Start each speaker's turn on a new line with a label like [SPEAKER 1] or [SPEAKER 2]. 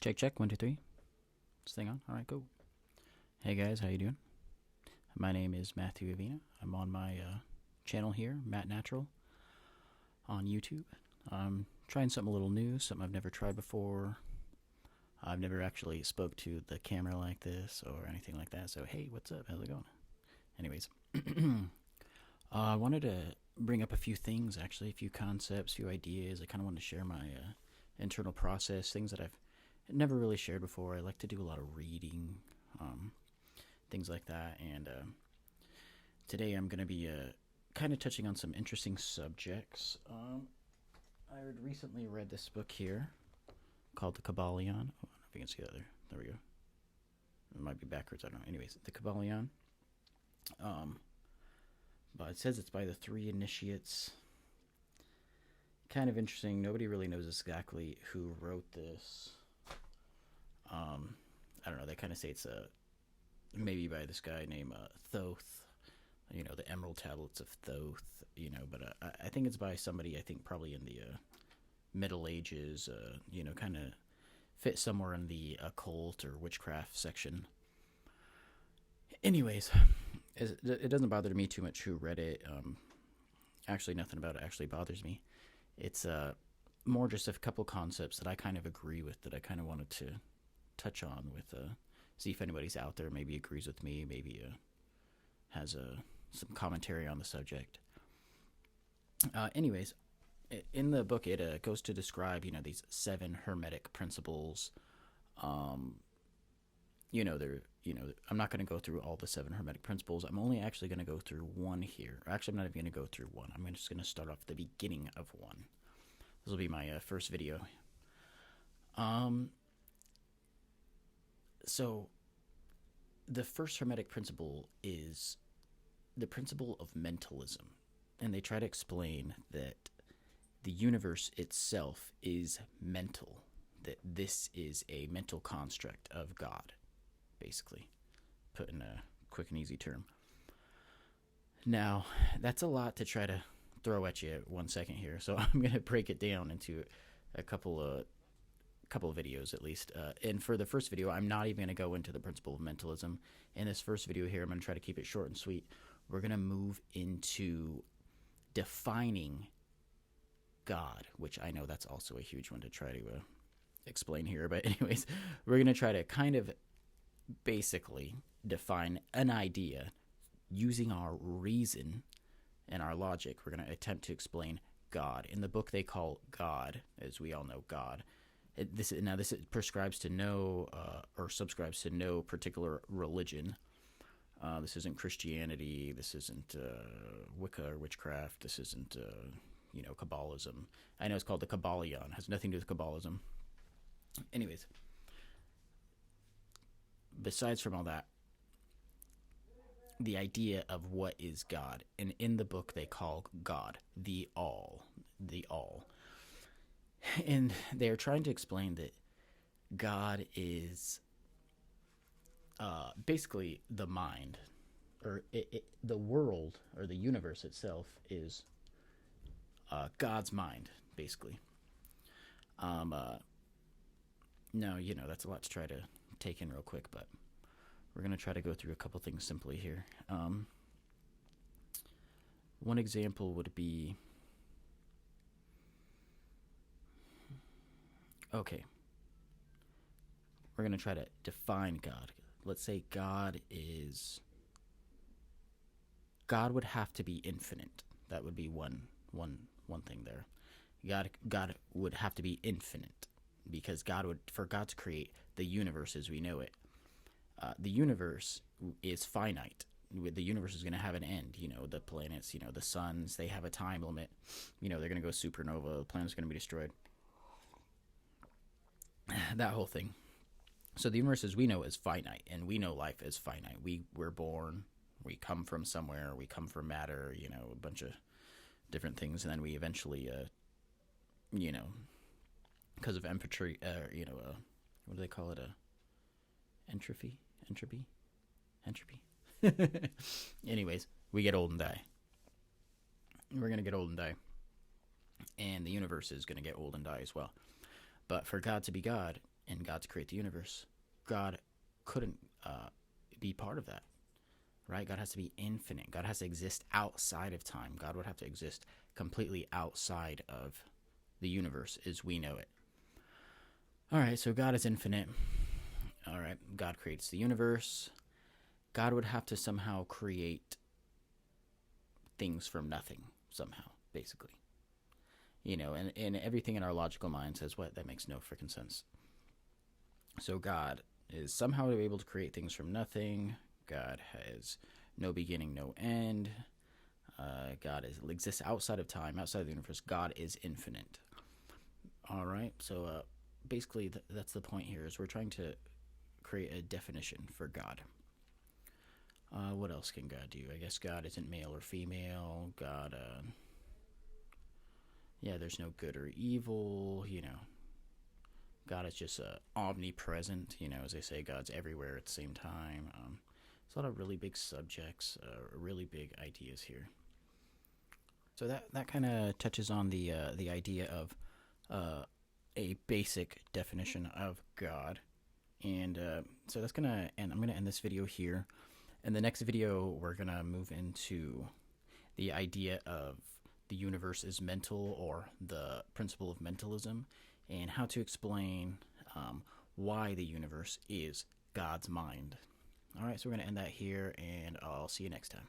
[SPEAKER 1] Check, check. 1, 2, 3. This thing on? All right, go. Hey guys, how you doing? My name is Matthew Avina. I'm on my channel here, Matt Natural, on YouTube. I'm trying something a little new, something I've never tried before. I've never actually spoke to the camera like this or anything like that. So hey, what's up? How's it going? Anyways, I wanted to bring up a few things, actually, a few concepts, a few ideas. I kind of wanted to share my internal process, things that I've never really shared before. I like to do a lot of reading, things like that. And today I'm going to be kind of touching on some interesting subjects. I had recently read this book here called the Kybalion. I don't know if you can see that there. There we go. It might be backwards. I don't know. Anyways, the Kybalion. But it says it's by the three initiates. Kind of interesting. Nobody really knows exactly who wrote this. I don't know. They kind of say it's maybe by this guy named Thoth. You know, the Emerald Tablets of Thoth. You know, but I think it's by somebody. I think probably in the Middle Ages. You know, kind of fit somewhere in the occult or witchcraft section. Anyways, it doesn't bother me too much who read it. Actually, nothing about it actually bothers me. It's more just a couple concepts that I kind of agree with, that I kind of wanted to touch on with, see if anybody's out there maybe agrees with me, maybe has some commentary on the subject. Anyways, in the book it goes to describe, you know, these 7 Hermetic principles. I'm not going to go through all the 7 Hermetic principles. I'm only actually going to go through one here. Actually, I'm not even going to go through one. I'm just going to start off the beginning of one. This will be my first video. So, the first Hermetic principle is the principle of mentalism. And they try to explain that the universe itself is mental. That this is a mental construct of God, basically, put in a quick and easy term. Now, that's a lot to try to throw at you 1 second here, so I'm going to break it down into a couple of videos at least. And for the first video, I'm not even going to go into the principle of mentalism. In this first video here, I'm going to try to keep it short and sweet. We're going to move into defining God, which I know that's also a huge one to try to explain here. But anyways, we're going to try to kind of basically define an idea using our reason and our logic. We're going to attempt to explain God. In the book they call God, as we all know, God. This prescribes to no or subscribes to no particular religion. This isn't Christianity. This isn't Wicca or witchcraft. This isn't Kabbalism. I know it's called the Kybalion. It has nothing to do with Kabbalism. Anyways, besides from all that, the idea of what is God, and in the book they call God the All. And they're trying to explain that God is basically the mind, or the world, or the universe itself is God's mind, basically. Now, that's a lot to try to take in real quick, but we're going to try to go through a couple things simply here. One example would be, okay, we're going to try to define God. Let's say God would have to be infinite. That would be one thing there. God would have to be infinite, because for God to create the universe as we know it, the universe is finite. The universe is going to have an end. The planets, the suns, they have a time limit. They're going to go supernova. The planet's going to be destroyed. That whole thing. So the universe as we know is finite, and we know life is finite. We're born, we come from somewhere, we come from matter, a bunch of different things, and then we eventually, because of entropy, what do they call it? Entropy? Anyways, we get old and die. We're going to get old and die. And the universe is going to get old and die as well. But for God to be God, and God to create the universe, God couldn't be part of that, right? God has to be infinite. God has to exist outside of time. God would have to exist completely outside of the universe as we know it. All right, so God is infinite. All right, God creates the universe. God would have to somehow create things from nothing, somehow, basically. You know, and everything in our logical mind says, what? That makes no freaking sense. So God is somehow able to create things from nothing. God has no beginning, no end. God exists outside of time, outside of the universe. God is infinite. All right, so basically that's the point here, is we're trying to create a definition for God. What else can God do? I guess God isn't male or female. God, there's no good or evil, you know. God is just omnipresent, you know, as they say, God's everywhere at the same time. There's a lot of really big subjects, really big ideas here. So that kind of touches on the idea of a basic definition of God. And so that's going to end. I'm going to end this video here. In the next video, we're going to move into the idea of the universe is mental, or the principle of mentalism, and how to explain why the universe is God's mind. All right, so we're going to end that here, and I'll see you next time.